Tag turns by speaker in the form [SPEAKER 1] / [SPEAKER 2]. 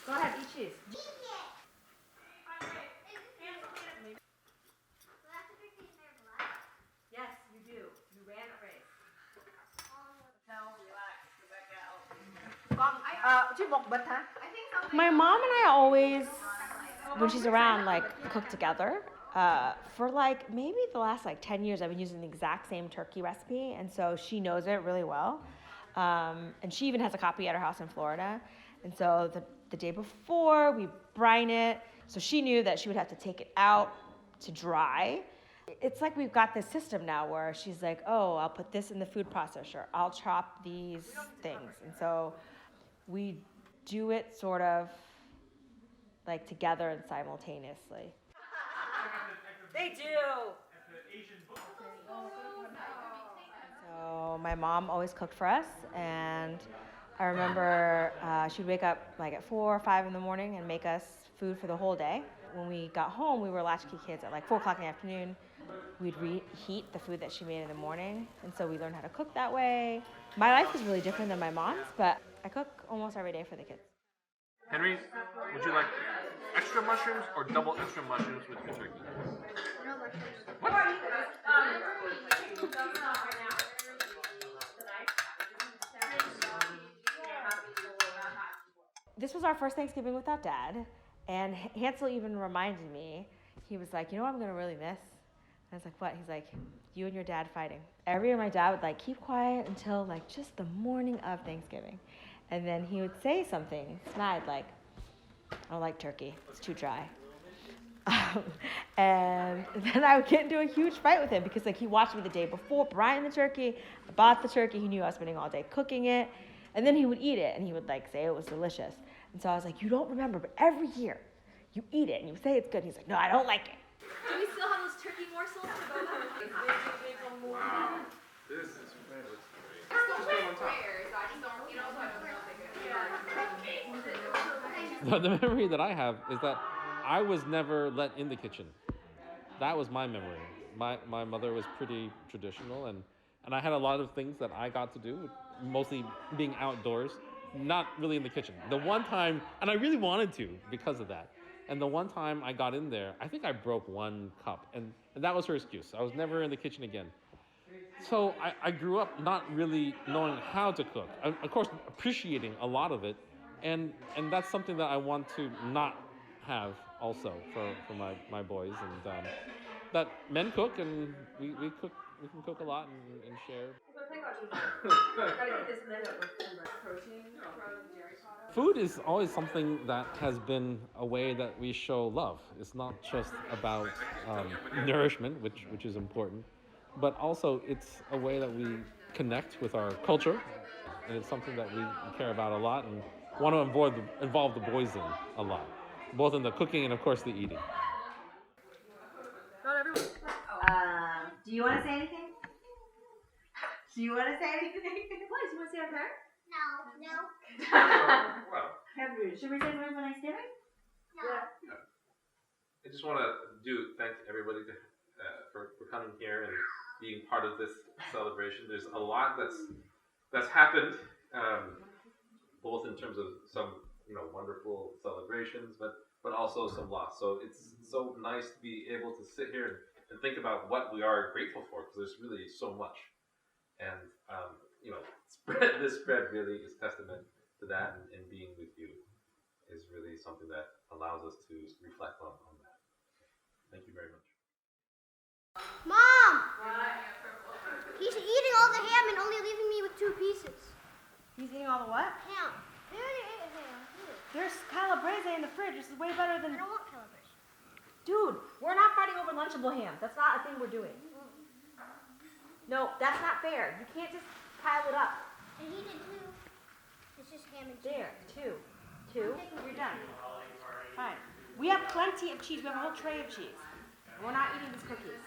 [SPEAKER 1] Go ahead, eat cheese. Yes, you do. You ran a race. My mom and I always, when she's around, like cook together. For like maybe the last like 10 years, I've been using the exact same turkey recipe, and so she knows it really well. And she even has a copy at her house in Florida. And so the day before, we brine it. So she knew that she would have to take it out to dry. It's like we've got this system now where she's like, oh, I'll put this in the food processor. I'll chop these things. And so we do it sort of like together and simultaneously. They do. So my mom always cooked for us, and I remember she'd wake up like at 4 or 5 in the morning and make us food for the whole day. When we got home, we were latchkey kids. At like 4 o'clock in the afternoon, we'd reheat the food that she made in the morning, and so we learned how to cook that way. My life is really different than my mom's, but I cook almost every day for the kids.
[SPEAKER 2] Henry, would you like extra mushrooms or double extra mushrooms with your turkey?
[SPEAKER 3] No mushrooms.
[SPEAKER 2] What?
[SPEAKER 1] This was our first Thanksgiving without Dad, and Hansel even reminded me. He was like, you know what I'm gonna really miss? And I was like, what? He's like, you and your dad fighting. Every year my dad would like keep quiet until like just the morning of Thanksgiving. And then he would say something snide like, I don't like turkey, it's too dry. And then I would get into a huge fight with him because like he watched me the day before brine the turkey, I bought the turkey, he knew I was spending all day cooking it, and then he would eat it and he would like say it was delicious. And so I was like, you don't remember, but every year you eat it and you say it's good. And he's like, no, I don't like it.
[SPEAKER 3] Do we still have those turkey morsels to go with?
[SPEAKER 2] Wow, this is great.
[SPEAKER 4] The memory that I have is that I was never let in the kitchen. That was my memory. My mother was pretty traditional, and I had a lot of things that I got to do, mostly being outdoors, not really in the kitchen. The one time, and I really wanted to because of that, and the one time I got in there, I think I broke one cup, and that was her excuse. I was never in the kitchen again. So I grew up not really knowing how to cook. Of course, appreciating a lot of it, and that's something that I want to not have also for my boys, and that men cook and we cook. We can cook a lot and share. Food is always something that has been a way that we show love. It's not just about nourishment, which is important, but also it's a way that we connect with our culture, and it's something that we care about a lot and want to involve the boys in a lot, both in the cooking and of course the eating.
[SPEAKER 1] Do you want to say anything? Do you want to say anything?
[SPEAKER 3] What? You want to say our prayer?
[SPEAKER 5] No.
[SPEAKER 1] Henry, should we say something for Thanksgiving?
[SPEAKER 5] No.
[SPEAKER 2] Yeah. I just want to thank everybody for coming here and being part of this celebration. There's a lot that's happened, both in terms of some wonderful celebrations, but also some loss. So it's so nice to be able to sit here and think about what we are grateful for, because there's really so much. And this spread really is testament to that, and being with you is really something that allows us to reflect on that. Thank you very much.
[SPEAKER 5] Mom! He's eating all the ham and only leaving me with 2 pieces.
[SPEAKER 1] He's eating all the what?
[SPEAKER 5] Ham. They already ate ham.
[SPEAKER 1] There's calabrese in the fridge. This is way better than...
[SPEAKER 5] I don't want calabrese.
[SPEAKER 1] Dude, we're not fighting over Lunchable ham. That's not a thing we're doing. No, that's not fair. You can't just pile it up.
[SPEAKER 5] And he did too. It's just ham and cheese.
[SPEAKER 1] There, 2. You're done. Fine. We have plenty of cheese. We have a whole tray of cheese. We're not eating these cookies.